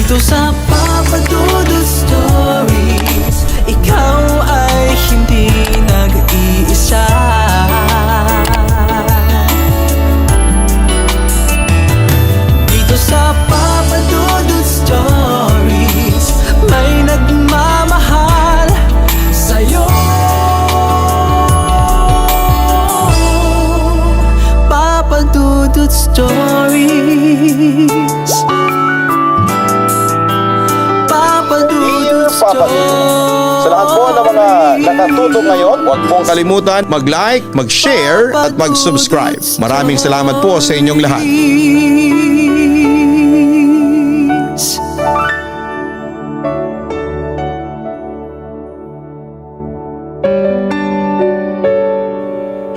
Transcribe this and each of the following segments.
Dito sa Papa Dudut Stories, ikaw ay hindi nag-iisa. Dito sa Papa Dudut Stories, may nagmamahal sa'yo. Papa Dudut Stories, Papa Dudut Stories. Sa lahat po ng mga nakatuto ngayon, huwag pong kalimutan mag-like, mag-share at mag-subscribe. Maraming salamat po sa inyong lahat.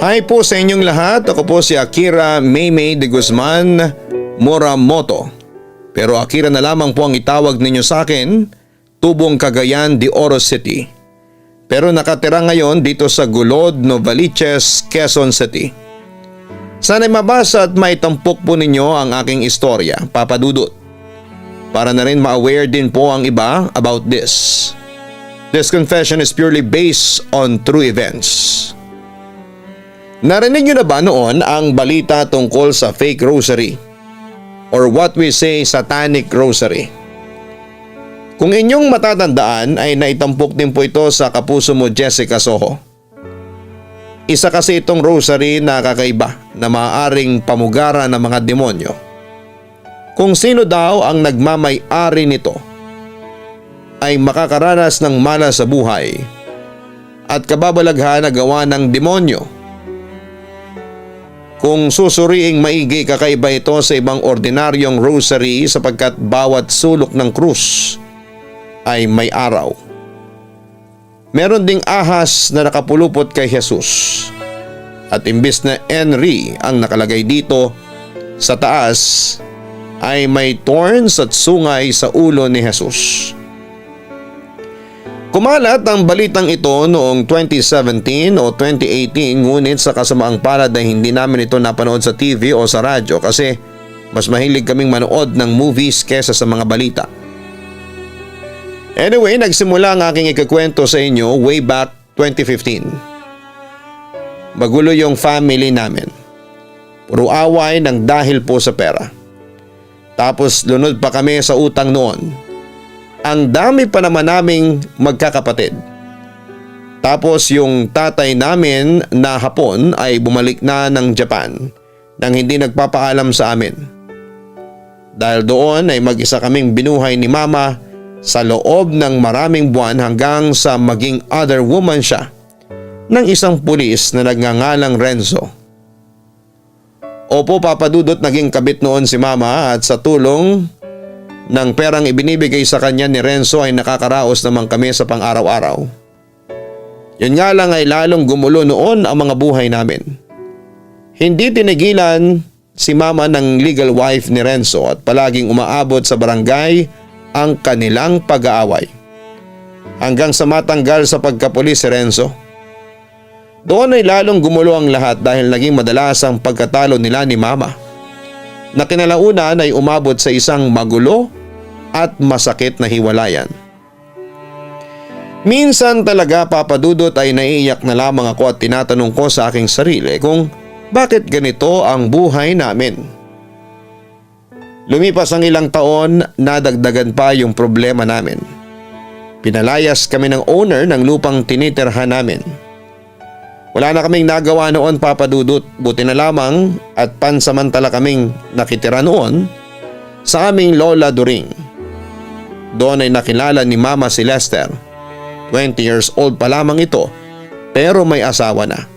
Hi po sa inyong lahat. Ako po si Akira Maymay de Guzman Moramoto. Pero Akira na lamang po ang itawag ninyo sa akin, Tubong Cagayan de Oro City. Pero nakatira ngayon dito sa Gulod, Novaliches, Quezon City. Sana'y mabasa at maitampok po ninyo ang aking istorya, Papa Dudut. Para na rin ma-aware din po ang iba about this. This confession is purely based on true events. Narinig nyo na ba noon ang balita tungkol sa fake rosary? Or what we say satanic rosary? Kung inyong matatandaan ay naitampok din po ito sa kapuso mo Jessica Soho. Isa kasi itong rosary na kakaiba na maaaring pamugaran ng mga demonyo. Kung sino daw ang nagmamay-ari nito ay makakaranas ng malas sa buhay at kababalaghan na gawa ng demonyo. Kung susuriing maigi, kakaiba ito sa ibang ordinaryong rosary sapagkat bawat sulok ng krus ay may araw. Meron ding ahas na nakapulupot kay Jesus at imbis na Henry ang nakalagay dito sa taas ay may thorns at sungay sa ulo ni Jesus. Kumalat ang balitang ito noong 2017 o 2018 ngunit sa kasamaang palad ay hindi namin ito napanood sa TV o sa radyo kasi mas mahilig kaming manood ng movies kesa sa mga balita. Anyway, nagsimula ang aking ikukwento sa inyo way back 2015. Magulo yung family namin. Puro away ng dahil po sa pera. Tapos lunod pa kami sa utang noon. Ang dami pa naman naming magkakapatid. Tapos yung tatay namin na Hapon ay bumalik na ng Japan nang hindi nagpapaalam sa amin. Dahil doon ay mag-isa kaming binuhay ni Mama sa loob ng maraming buwan hanggang sa maging other woman siya ng isang pulis na nagngangalang Renzo. Opo, Papa Dudut, naging kabit noon si Mama at sa tulong ng perang ibinibigay sa kanya ni Renzo ay nakakaraos naman kami sa pang-araw-araw. Yun nga lang ay lalong gumulo noon ang mga buhay namin. Hindi tinigilan si Mama ng legal wife ni Renzo at palaging umaabot sa barangay ang kanilang pag-aaway. Hanggang sa matanggal sa pagkapulis si Renzo. Doon ay lalong gumulo ang lahat dahil naging madalas ang pagkatalo nila ni Mama, na kinalaunan ay umabot sa isang magulo at masakit na hiwalayan. Minsan talaga, Papa Dudut, ay naiiyak na lamang ako at tinatanong ko sa aking sarili kung bakit ganito ang buhay namin. Lumipas ang ilang taon, nadagdagan pa yung problema namin. Pinalayas kami ng owner ng lupang tinitirhan namin. Wala na kaming nagawa noon, Papa Dudut, buti na lamang at pansamantala kaming nakitira noon sa aming Lola During. Doon ay nakilala ni Mama si Lester. 20 years old pa lamang ito pero may asawa na.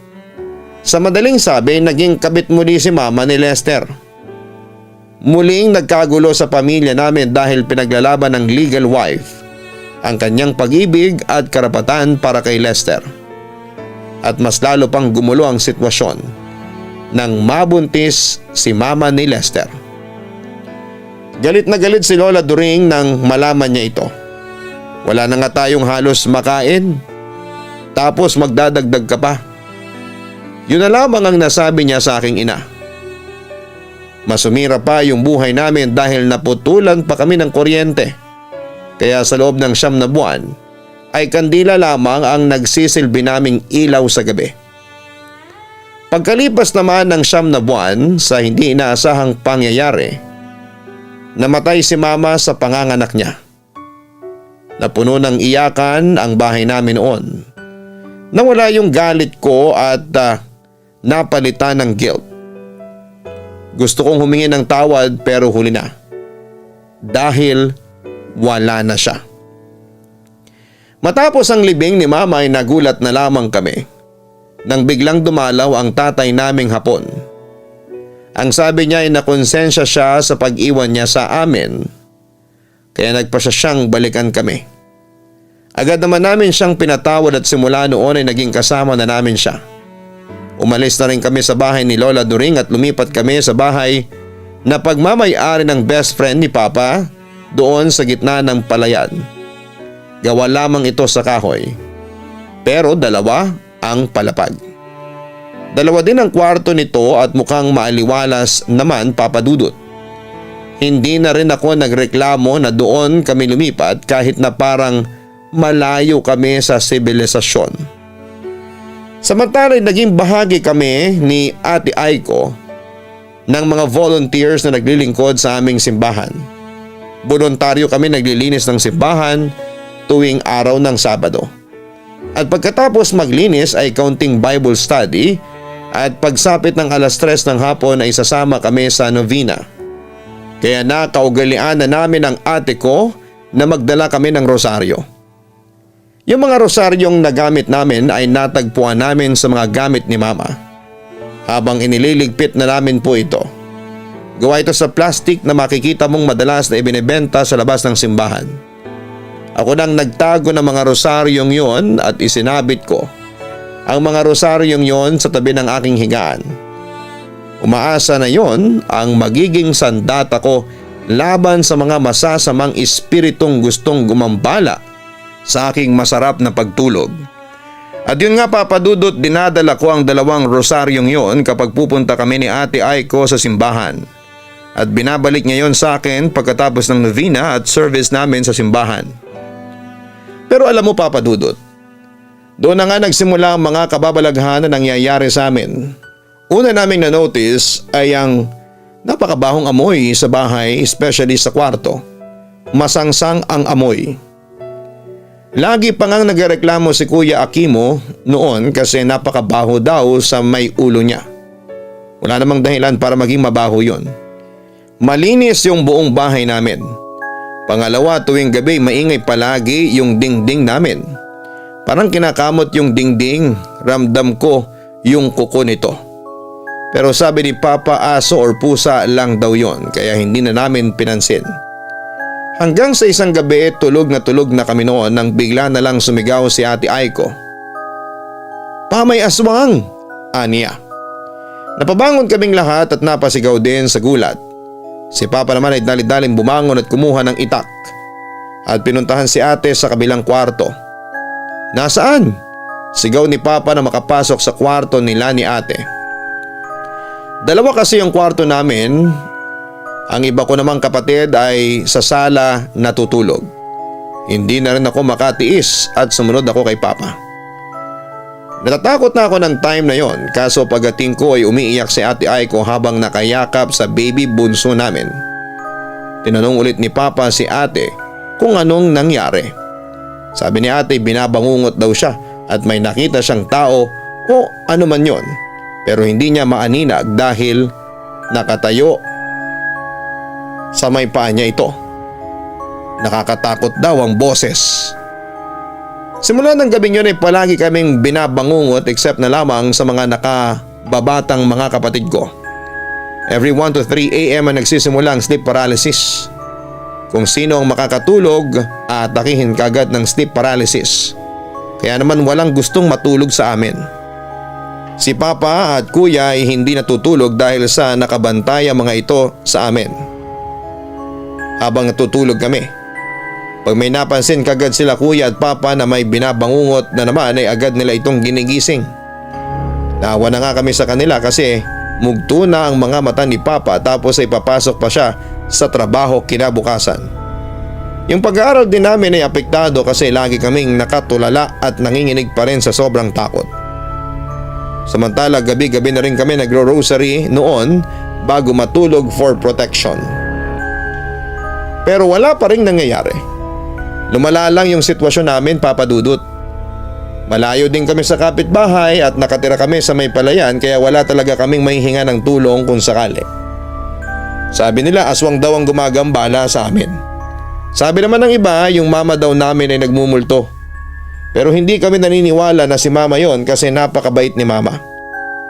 Sa madaling sabi, naging kabit muli si Mama ni Lester. Muling nagkagulo sa pamilya namin dahil pinaglalaban ng legal wife ang kanyang pag-ibig at karapatan para kay Lester. At mas lalo pang gumulo ang sitwasyon nang mabuntis si Mama ni Lester. Galit na galit si Lola During nang malaman niya ito. Wala na nga tayong halos makain. Tapos magdadagdag ka pa. Yun na lamang ang nasabi niya sa aking ina. Masumira pa yung buhay namin dahil naputulan pa kami ng kuryente Kaya sa loob ng 9 na buwan ay kandila lamang ang nagsisilbi naming ilaw sa gabi. Pagkalipas naman ng 9 na buwan sa hindi inaasahang pangyayari, namatay si mama sa panganganak niya. Napuno ng iyakan ang bahay namin noon. Nawala yung galit ko at napalitan ng guilt. Gusto kong humingi ng tawad pero huli na. Dahil wala na siya. Matapos ang libing ni mama ay nagulat na lamang kami nang biglang dumalaw ang tatay naming Hapon. Ang sabi niya ay nakonsensya siya sa pag-iwan niya sa amin, kaya nagpasya siyang balikan kami. Agad naman namin siyang pinatawad at simula noon ay naging kasama na namin siya. Umalis na rin kami sa bahay ni Lola During at lumipat kami sa bahay na pagmamay-ari ng best friend ni Papa doon sa gitna ng palayan. Gawa lamang ito sa kahoy, pero 2 ang palapag. 2 din ang kwarto nito at mukhang maaliwalas naman, Papa Dudut. Hindi na rin ako nagreklamo na doon kami lumipat kahit na parang malayo kami sa sibilisasyon. Samantala'y naging bahagi kami ni Ate Aiko ng mga volunteers na naglilingkod sa aming simbahan. Voluntaryo kami naglilinis ng simbahan tuwing araw ng Sabado. At pagkatapos maglinis ay kaunting Bible study at pagsapit ng 3:00 ng hapon ay sasama kami sa novena. Kaya nakaugalian na namin ang ate ko na magdala kami ng rosaryo. Yung mga rosaryong nagamit namin ay natagpuan namin sa mga gamit ni Mama. Habang inililigpit na namin po ito. Gawa ito sa plastic na makikita mong madalas na ibinebenta sa labas ng simbahan. Ako nang nagtago ng mga rosaryong yon at isinabit ko ang mga rosaryong yon sa tabi ng aking higaan. Umaasa na yon ang magiging sandata ko laban sa mga masasamang espiritong gustong gumambala sa aking masarap na pagtulog. At yun nga, Papa Dudut, dinadala ko ang 2 rosaryong yon kapag pupunta kami ni Ate Aiko sa simbahan. At binabalik niya yon sa akin pagkatapos ng novena at service namin sa simbahan. Pero alam mo, Papa Dudut, doon na nga nagsimula ang mga kababalaghan na nangyayari sa amin. Una naming na-notice ay ang napakabahong amoy sa bahay, especially sa kwarto. Masangsang ang amoy. Lagi pa ngang nagreklamo si Kuya Akimo noon kasi napakabaho daw sa may ulo niya. Wala namang dahilan para maging mabaho yon. Malinis yung buong bahay namin. Pangalawa, tuwing gabi maingay palagi yung dingding namin. Parang kinakamot yung dingding, ramdam ko yung kuko nito. Pero sabi ni Papa, aso or pusa lang daw yon, kaya hindi na namin pinansin. Hanggang sa isang gabi, tulog na kami noon nang bigla na lang sumigaw si Ate Aiko. "Pa, may aswang!" aniya. Napabangon kaming lahat at napasigaw din sa gulat. Si Papa naman ay dali-daling bumangon at kumuha ng itak at pinuntahan si Ate sa kabilang kwarto. "Nasaan?" sigaw ni Papa na makapasok sa kwarto nila ni Ate. 2 kasi yung kwarto namin. Ang iba ko namang kapatid ay sa sala natutulog. Hindi na rin ako makatiis at sumunod ako kay Papa. Natatakot na ako ng time na yon, kaso pagdating ko ay umiiyak si Ate Aiko habang nakayakap sa baby bunso namin. Tinanong ulit ni Papa si Ate kung anong nangyari. Sabi ni Ate binabangungot daw siya at may nakita siyang tao o ano man yon, pero hindi niya maaninag dahil nakatayo sa may paa niya ito. Nakakatakot daw ang boses. Simula ng gabing yun ay palagi kaming binabangungot except na lamang sa mga nakababatang mga kapatid ko. Every 1 to 3 a.m. ay nagsisimula ang sleep paralysis. Kung sino ang makakatulog, atakihin kagad ng sleep paralysis. Kaya naman walang gustong matulog sa amin. Si Papa at Kuya ay hindi natutulog dahil sa nakabantay ang mga ito sa amin. Habang natutulog kami, pag may napansin kagad sila Kuya at Papa na may binabangungot na naman ay agad nila itong ginigising. Naawa na nga kami sa kanila kasi mugto na ang mga mata ni Papa tapos ay papasok pa siya sa trabaho kinabukasan. Yung pag-aaral din namin ay apektado kasi lagi kaming nakatulala at nanginginig pa rin sa sobrang takot. Samantala gabi-gabi na rin kami nagro-rosary noon bago matulog for protection. Pero wala pa rin nangyayari. Lumala lang yung sitwasyon namin, Papa Dudut. Malayo din kami sa kapitbahay at nakatira kami sa may palayan kaya wala talaga kaming mahihinga ng tulong kung sakali. Sabi nila aswang daw ang gumagambala sa amin. Sabi naman ng iba yung mama daw namin ay nagmumulto. Pero hindi kami naniniwala na si mama yon kasi napakabait ni mama.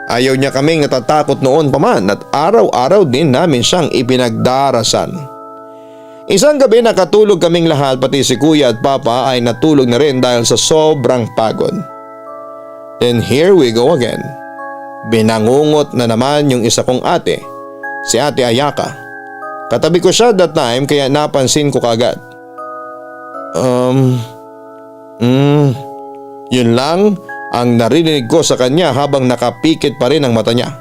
Ayaw niya kaming natatakot noon pa man at araw-araw din namin siyang ipinagdarasan. Isang gabi nakatulog kaming lahat pati si kuya at papa ay natulog na rin dahil sa sobrang pagod. Then here we go again. Binangungot na naman yung isa kong ate, si Ate Ayaka. Katabi ko siya that time kaya napansin ko kagad. Yun lang ang narinig ko sa kanya habang nakapikit pa rin ang mata niya.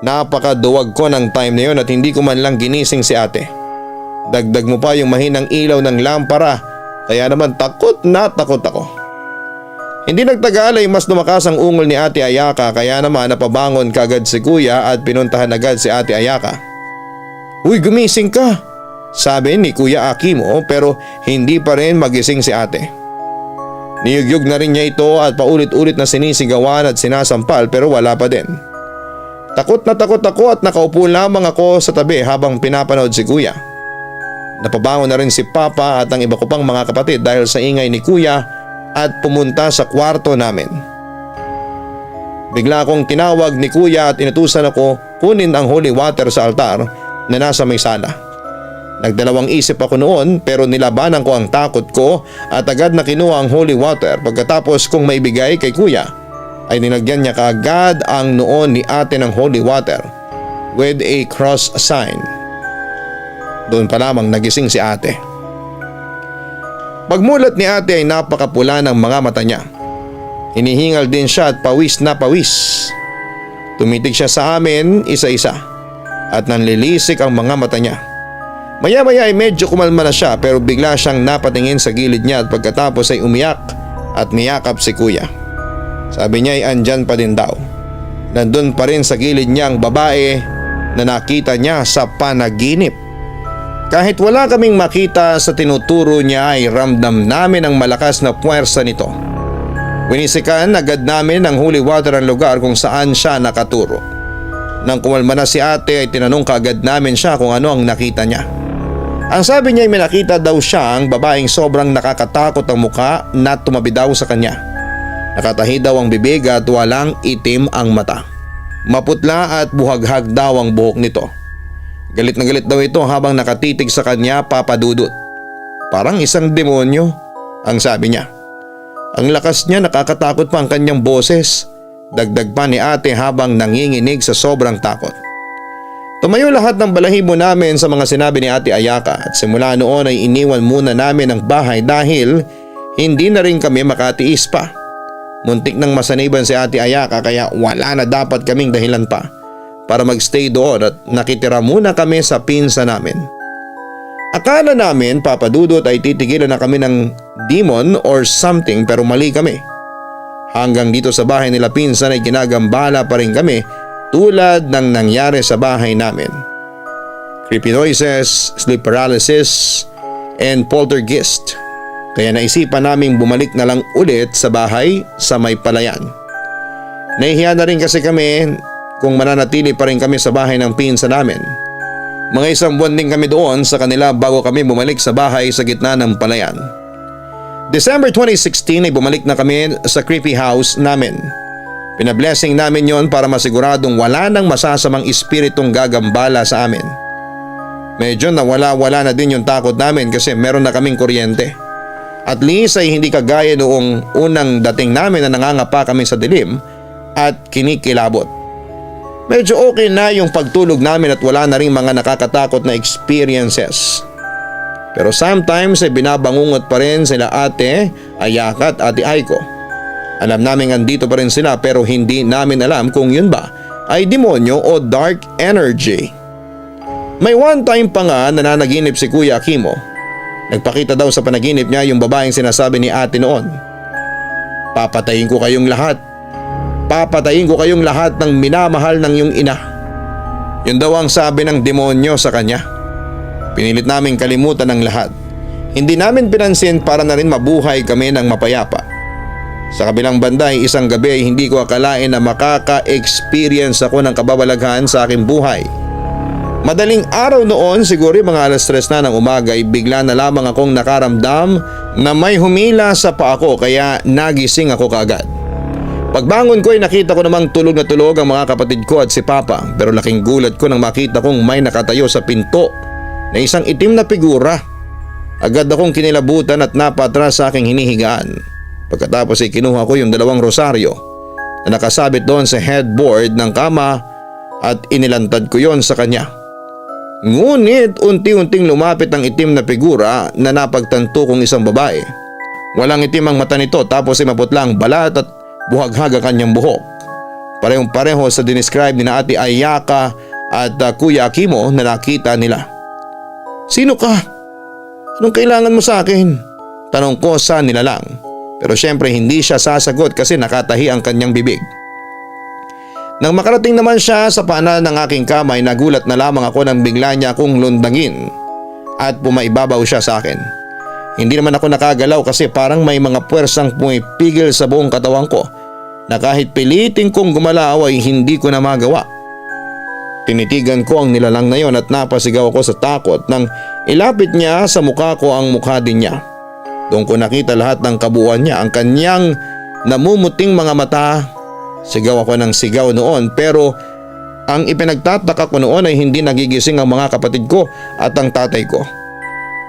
Napakaduwag ko ng time na yun at hindi ko man lang ginising si ate. Dagdag mo pa yung mahinang ilaw ng lampara kaya naman takot na takot ako. Hindi nagtagal ay mas lumakas ang ungol ni Ate Ayaka kaya naman napabangon kagad si kuya at pinuntahan agad si Ate Ayaka. "Uy, gumising ka," sabi ni Kuya Akimo pero hindi pa rin magising si ate. Niyugyug na rin niya ito at paulit-ulit na sinisigawan at sinasampal pero wala pa din. Takot na takot ako at nakaupo lamang ako sa tabi habang pinapanood si kuya. Napabangon na rin si papa at ang iba ko pang mga kapatid dahil sa ingay ni kuya at pumunta sa kwarto namin. Bigla akong tinawag ni kuya at inutusan ako kunin ang holy water sa altar na nasa may sala. Nagdalawang isip ako noon pero nilabanan ko ang takot ko at agad na kinuha ang holy water. Pagkatapos kong maibigay kay kuya ay nilagyan niya kaagad ang noon ni ate ng holy water with a cross sign. Doon pa lamang nagising si ate. Pagmulat ni ate ay napakapula ng mga mata niya. Hinihingal din siya at pawis na pawis. Tumitig siya sa amin isa-isa at nanlilisik ang mga mata niya. Maya-maya ay medyo kumalma na siya pero bigla siyang napatingin sa gilid niya at pagkatapos ay umiyak at niyakap si kuya. Sabi niya ay andyan pa din daw. Nandun pa rin sa gilid niya ang babae na nakita niya sa panaginip. Kahit wala kaming makita sa tinuturo niya ay ramdam namin ang malakas na puwersa nito. Winisikan agad namin ng holy water ang lugar kung saan siya nakaturo. Nang kumalma na si ate ay tinanong kaagad namin siya kung ano ang nakita niya. Ang sabi niya ay may nakita daw siyang babaeng sobrang nakakatakot ang mukha na tumabi daw sa kanya. Nakatahi daw ang bibig at walang itim ang mata. Maputla at buhaghag daw ang buhok nito. Galit na galit daw ito habang nakatitig sa kanya, Papa Dudut. Parang isang demonyo, ang sabi niya. Ang lakas niya, nakakatakot pa ang kanyang boses. Dagdag pa ni ate habang nanginginig sa sobrang takot. Tumayo lahat ng balahibo namin sa mga sinabi ni Ate Ayaka at simula noon ay iniwan muna namin ang bahay dahil hindi na rin kami makatiis pa. Muntik nang masaniban si Ate Ayaka kaya wala na dapat kaming dahilan pa para magstay doon at nakitira muna kami sa pinsa namin. Akala namin, Papa Dudut, ay titigilan na kami ng demon or something pero mali kami. Hanggang dito sa bahay nila pinsan ay ginagambala pa rin kami tulad ng nangyari sa bahay namin. Creepy noises, sleep paralysis, and poltergeist. Kaya naisipan naming bumalik na lang ulit sa bahay sa may palayan. Nahihiya na rin kasi kami kung mananatili pa rin kami sa bahay ng pinsan namin. Mga isang buwan din kami doon sa kanila bago kami bumalik sa bahay sa gitna ng palayan. December 2016 ay bumalik na kami sa creepy house namin. Pinablessing namin yon para masiguradong wala nang masasamang espiritong gagambala sa amin. Medyo nawala-wala na din yung takot namin kasi meron na kaming kuryente. At least ay hindi kagaya noong unang dating namin na nangangapa kami sa dilim at kinikilabot. Medyo okay na yung pagtulog namin at wala na rin mga nakakatakot na experiences. Pero sometimes ay binabangungot pa rin sila Ate Ayaka at Ate Aiko. Alam namin andito pa rin sila pero hindi namin alam kung yun ba ay demonyo o dark energy. May one time pa nga nananaginip si Kuya Akimo Nagpakita daw sa panaginip niya yung babaeng sinasabi ni ate noon. Papatayin ko kayong lahat. Papatayin ko kayong lahat ng minamahal ng iyong ina. Yun daw ang sabi ng demonyo sa kanya. Pinilit naming kalimutan ang lahat. Hindi namin pinansin para na rin mabuhay kami ng mapayapa. Sa kabilang banda ay isang gabi ay hindi ko akalain na makaka-experience ako ng kababalaghan sa aking buhay. Madaling araw noon, siguro mga 3:00 na ng umaga ay bigla na lamang akong nakaramdam na may humila sa paa ko kaya nagising ako kaagad. Pagbangon ko ay nakita ko namang tulog na tulog ang mga kapatid ko at si Papa, pero laking gulat ko nang makita kong may nakatayo sa pinto na isang itim na figura. Agad akong kinilabutan at napatras sa aking hinihigaan. Pagkatapos ay kinuha ko yung 2 rosaryo na nakasabit doon sa headboard ng kama at inilantad ko yon sa kanya. Ngunit unti-unting lumapit ang itim na figura na napagtanto kong isang babae. Walang itim ang mata nito tapos ay maputla ang balat at buhaghag ang kanyang buhok. Parehong pareho sa dinescribe ni na Ate Ayaka at Kuya Akimo na nakita nila. Sino ka? Anong kailangan mo sa akin? Tanong ko sa nilalang. Pero syempre hindi siya sasagot kasi nakatahi ang kanyang bibig. Nang makarating naman siya sa paanan ng aking kamay, nagulat na lamang ako nang bigla niya akong lundangin at pumaibabaw siya sa akin. Hindi naman ako nakagalaw kasi parang may mga puwersang pumipigil sa buong katawan ko na kahit pilitin kong gumalaw ay hindi ko na magawa. Tinitigan ko ang nilalang na yon at napasigaw ako sa takot nang ilapit niya sa mukha ko ang mukha din niya. Doon ko nakita lahat ng kabuuan niya, ang kanyang namumuting mga mata. Sigaw ako ng sigaw noon pero ang ipinagtataka ko noon ay hindi nagigising ang mga kapatid ko at ang tatay ko.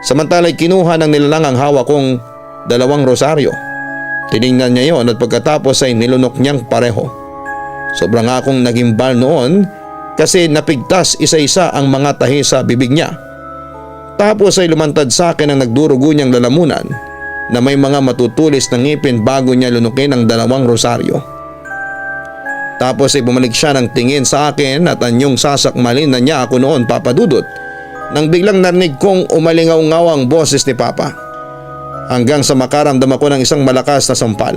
Samantala'y kinuha ng nilalang ang hawak kong 2 rosaryo. Tiningnan niya yon at pagkatapos ay nilunok niyang pareho. Sobrang akong nagimbal noon kasi napigtas isa-isa ang mga tahi sa bibig niya. Tapos ay lumantad sa akin ang nagdurugo niyang lalamunan na may mga matutulis na ngipin bago niya lunukin ang 2 rosaryo. Tapos ay bumalik siya ng tingin sa akin at anyong sasakmalin na niya ako noon, Papa Dudut, nang biglang narinig kong umalingaw-ngaw ang boses ni Papa. Hanggang sa makaramdam ako ng isang malakas na sampal.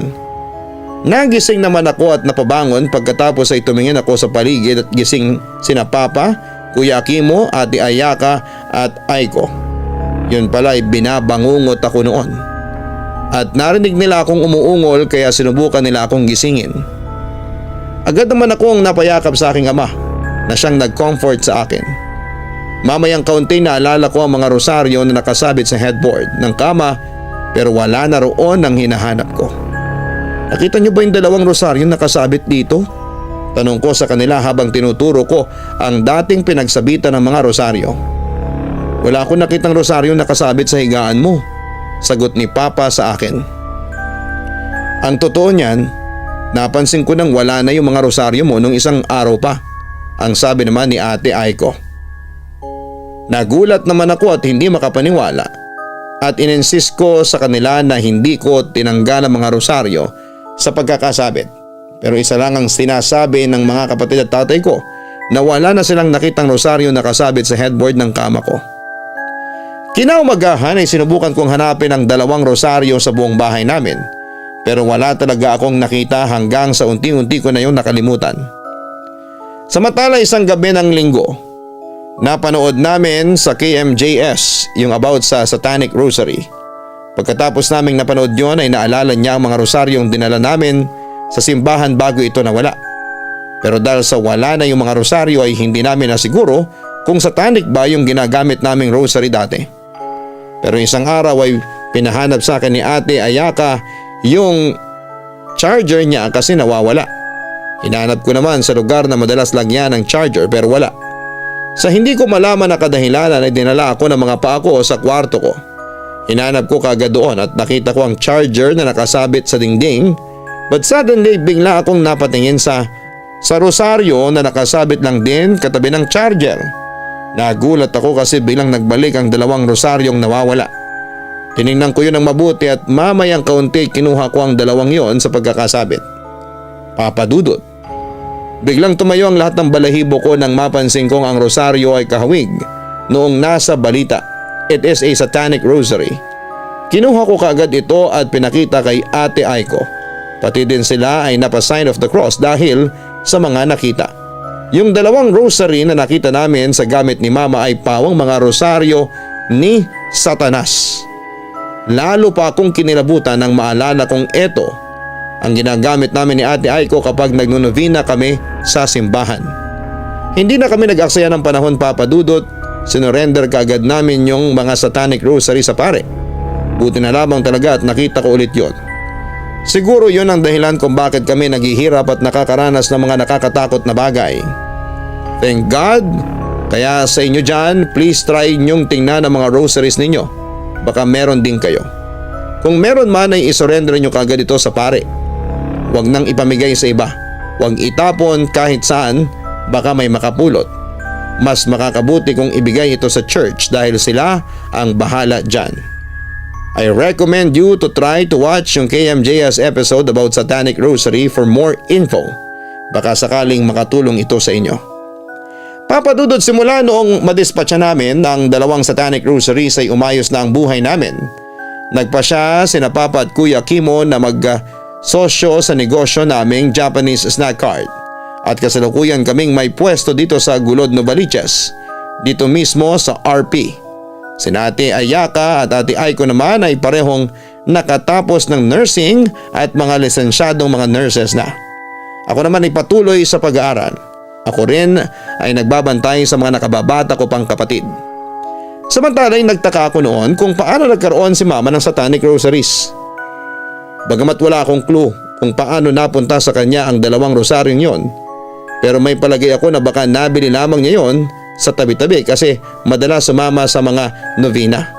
Nagising naman ako at napabangon pagkatapos ay tumingin ako sa paligid at gising sina Papa, Kuya Akimo, Ate Ayaka at Aiko. Yun pala ay binabangungot ako noon. At narinig nila akong umuungol kaya sinubukan nila akong gisingin. Agad naman akong napayakap sa aking ama na siyang nag-comfort sa akin. Mamayang kaunti naalala ko ang mga rosaryo na nakasabit sa headboard ng kama pero wala na roon ang hinahanap ko. Nakita niyo ba yung 2 rosaryo nakasabit dito? Tanong ko sa kanila habang tinuturo ko ang dating pinagsabitan ng mga rosaryo. Wala akong nakitang rosaryo nakasabit sa higaan mo, sagot ni Papa sa akin. Ang totoo niyan, napansin ko nang wala na yung mga rosaryo mo nung isang araw pa, ang sabi naman ni Ate Aiko. Nagulat naman ako at hindi makapaniwala at ininsist ko sa kanila na hindi ko tinanggal ang mga rosaryo sa pagkakasabit. Pero isa lang ang sinasabi ng mga kapatid at tatay ko na wala na silang nakitang rosaryo nakasabit sa headboard ng kama ko. Kinaumagahan ay sinubukan kong hanapin ang 2 rosaryo sa buong bahay namin pero wala talaga akong nakita hanggang sa unti-unti ko na yun nakalimutan. Samantala isang gabi ng linggo, napanood namin sa KMJS yung about sa Satanic Rosary. Pagkatapos naming napanood yun ay naalala niya ang mga rosaryong dinala namin sa simbahan bago ito nawala. Pero dahil sa wala na yung mga rosaryo ay hindi namin nasiguro kung satanic ba yung ginagamit naming rosary dati. Pero isang araw ay pinahanap sa akin ni Ate Ayaka yung charger niya kasi nawawala. Hinanap ko naman sa lugar na madalas lagyan ng charger pero wala. Sa hindi ko malaman na kadahilanan ay dinala ako ng mga paa ko sa kwarto ko. Hinanap ko kagad doon at nakita ko ang charger na nakasabit sa dingding. But suddenly bigla akong napatingin sa rosaryo na nakasabit lang din katabi ng charger. Nagulat ako kasi biglang nagbalik ang 2 rosaryong nawawala. Tiningnan ko yun ng mabuti at mamayang kaunti kinuha ko ang 2 yon sa pagkakasabit. Papa Dudut. Biglang tumayo ang lahat ng balahibo ko nang mapansin kong ang rosaryo ay kahawig noong nasa balita. it is a satanic rosary. Kinuha ko kaagad ito at pinakita kay Ate Aiko. Pati din sila ay napa-sign of the cross dahil sa mga nakita. Yung dalawang rosary na nakita namin sa gamit ni Mama ay pawang mga rosaryo ni Satanas. Lalo pa akong kinilabutan nang maalala kong eto ang ginagamit namin ni Ate Aiko kapag nagnunovena kami sa simbahan. Hindi na kami nag-aksaya ng panahon, Papa Dudut. Sinurrender kaagad namin yung mga satanic rosary sa pare. Buti na lamang talaga at nakita ko ulit yon. Siguro yon ang dahilan kung bakit kami naghihirap at nakakaranas ng mga nakakatakot na bagay. Thank God. Kaya sa inyo dyan, please try nyong tingnan ang mga rosaries ninyo. Baka meron din kayo. Kung meron man ay isurrender nyo kagad ito sa pare. Huwag nang ipamigay sa iba. Huwag itapon kahit saan, baka may makapulot. Mas makakabuti kung ibigay ito sa church dahil sila ang bahala dyan. I recommend you to try to watch yung KMJS episode about Satanic Rosary for more info. Baka sakaling makatulong ito sa inyo. Papa Dudut, simula noong madispatcha namin ang dalawang Satanic Rosaries ay umayos na ang buhay namin. Nagpa siya sina Papa at Kuya Kimo na mag-sosyo sa negosyo naming Japanese snack cart. At kasalukuyan kaming may pwesto dito sa Gulod, Novaliches. Dito mismo sa RP. Sina Ate Ayaka at Ate Aiko naman ay parehong nakatapos ng nursing at mga lisensyadong mga nurses na. Ako naman ay patuloy sa pag-aaral. Ako rin ay nagbabantay sa mga nakababata ko pang kapatid. Samantala ay nagtaka ako noon kung paano nagkaroon si Mama ng Satanic Rosaries. Bagamat wala akong clue kung paano napunta sa kanya ang dalawang rosaryong yon. Pero may palagay ako na baka nabili lamang niya yon sa tabi-tabi kasi madalas sumama sa mga novena.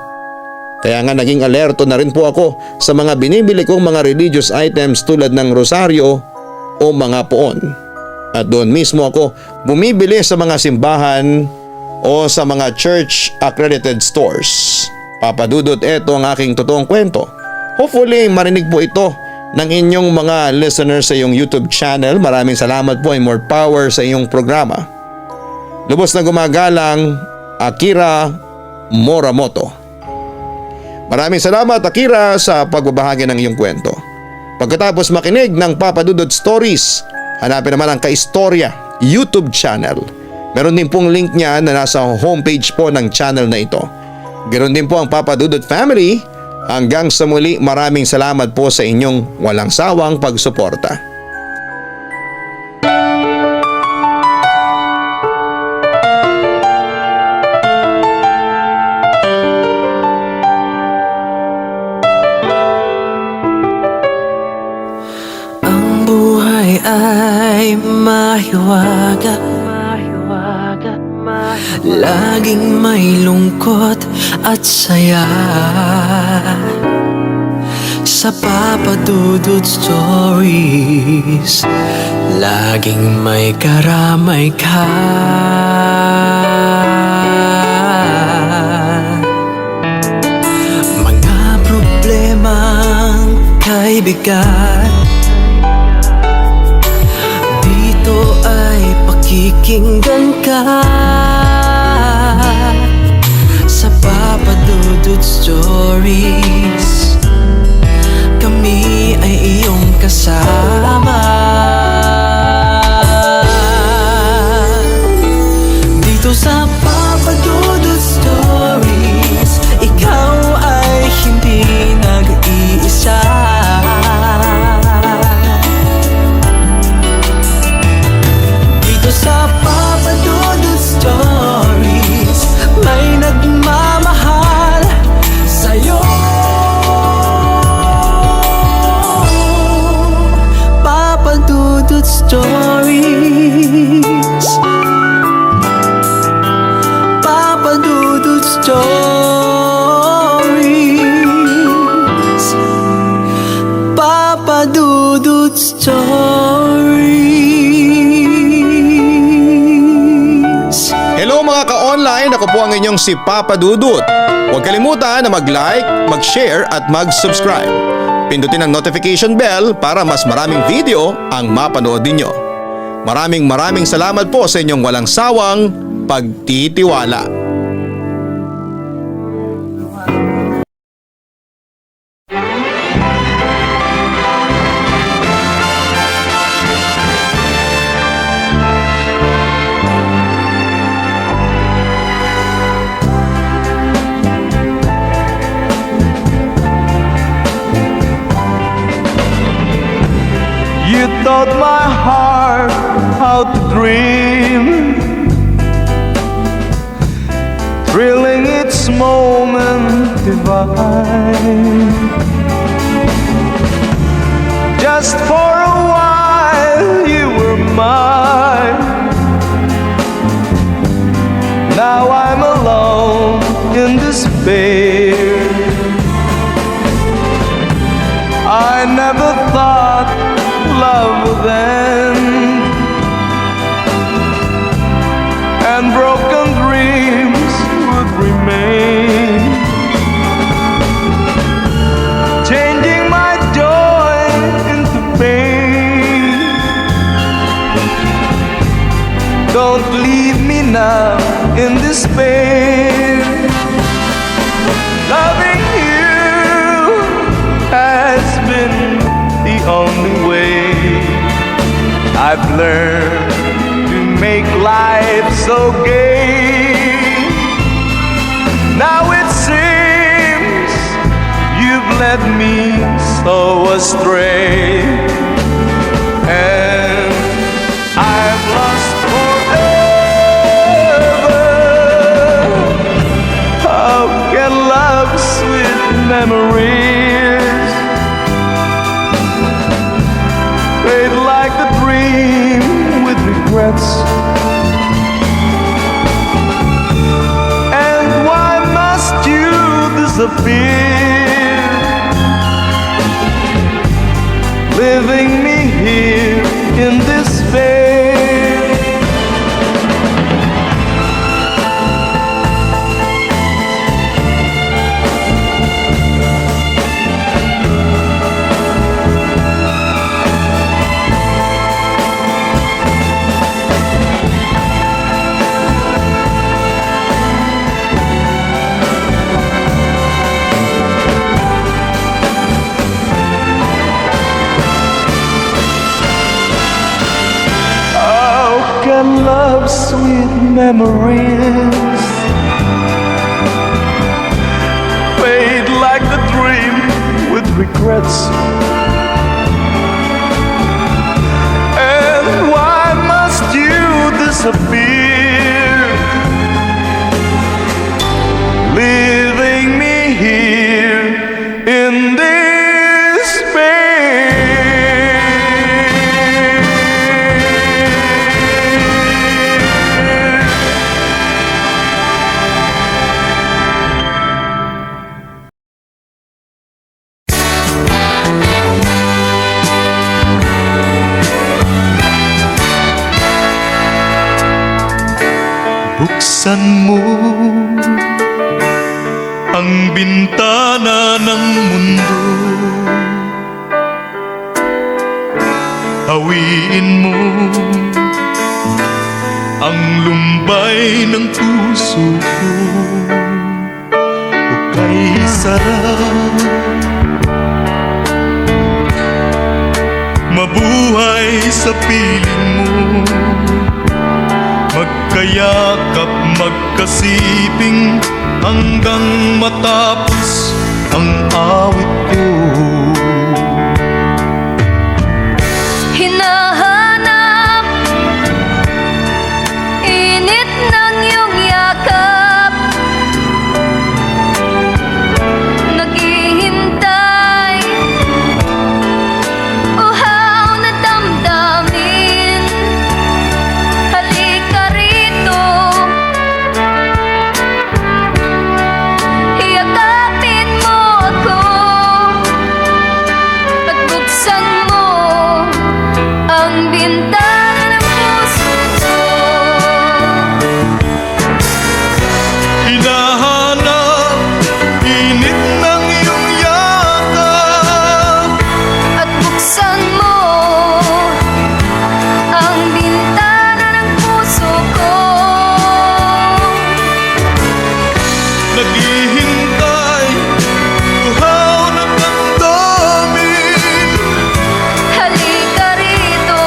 Kaya nga naging alerto na rin po ako sa mga binibili kong mga religious items tulad ng rosaryo o mga poon. At doon mismo ako bumibili sa mga simbahan o sa mga church accredited stores. Papa Dudut, eto ang aking totoong kwento. Hopefully marinig po ito ng inyong mga listeners sa iyong YouTube channel. Maraming salamat po and more power sa iyong programa. Lubos na gumagalang, Akira Moramoto. Maraming salamat, Akira, sa pagbabahagi ng iyong kwento. Pagkatapos makinig ng Papa Dudut Stories, hanapin naman ang Kaistorya YouTube channel. Meron din pong link niya na nasa homepage po ng channel na ito. Ganoon din po ang Papa Dudut Family. Hanggang sa muli, maraming salamat po sa inyong walang sawang pagsuporta. Ang buhay ay mahiwaga, laging may lungkot at saya. Sa Papa Dudut Stories, laging may karamay ka. Mga problemang kaibigan, dito ay pakikinggan ka. Sa Papa Dudut Stories, kami ay iyong kasama. Dito sa Papa Dudut Stories, ikaw ay hindi nag-iisa. Dito sa Papa Dudut Stories, may nagmamahal sa'yo. Papa Dudut Stories, Papa Dudut Stories, Papa Dudut Stories. Hello mga ka-online, ako po ang inyong si Papa Dudut. Huwag kalimutan na mag-like, mag-share at mag-subscribe. Pindutin ang notification bell para mas maraming video ang mapanood ninyo. Maraming salamat po sa inyong walang sawang pagtitiwala. taught my heart how to dream, thrilling its moment divine. Just for a while you were mine. Now I'm alone in despair. I never thought love would end, and broken dreams would remain, changing my joy into pain. Don't leave me now in despair. Loving you has been the only way I've learned to make life so gay. Now it seems you've led me so astray, and I've lost forever. How can love's sweet memories fade like a dream with regrets? And why must you disappear, leaving me here in despair? Love's sweet memories fade like a dream with regrets. And why must you disappear, leaving me here in despair? Buksan mo ang bintana ng mundo, hawiin mo ang lumbay ng puso ko. Hukay sarap, mabuhay sa piling mo, magkayakap, magkasiping hanggang matapos ang awit ko. Hinahanap init ng iyong yakap, naghihintay uhaw na damdamin. Halika rito, hiyakapin mo ako at buksan mo ang bintana ng puso ko. Hinahanap init ng iyong yakap, At buksan mo ang bintana ng puso ko. naghihintay uhaw na damdamin. Halika rito,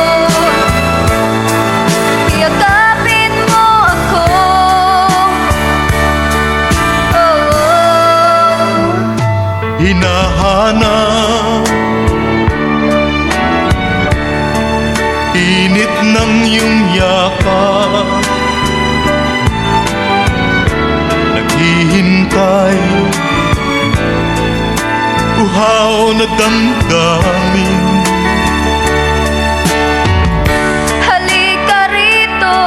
yakapin mo ako. Hinahanap ng iyong yakap. Naghihintay, uhaw na damdamin. Halika rito,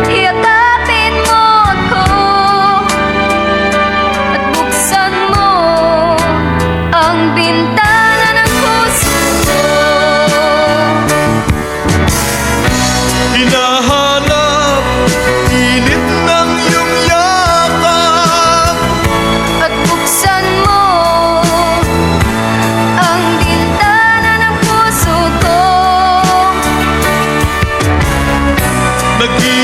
yakapin mo ako, at buksan mo ang bintana ng puso ko. Hinahanap, init ng iyong yakap. At buksan mo ang bintana ng puso ko. Naghihintay,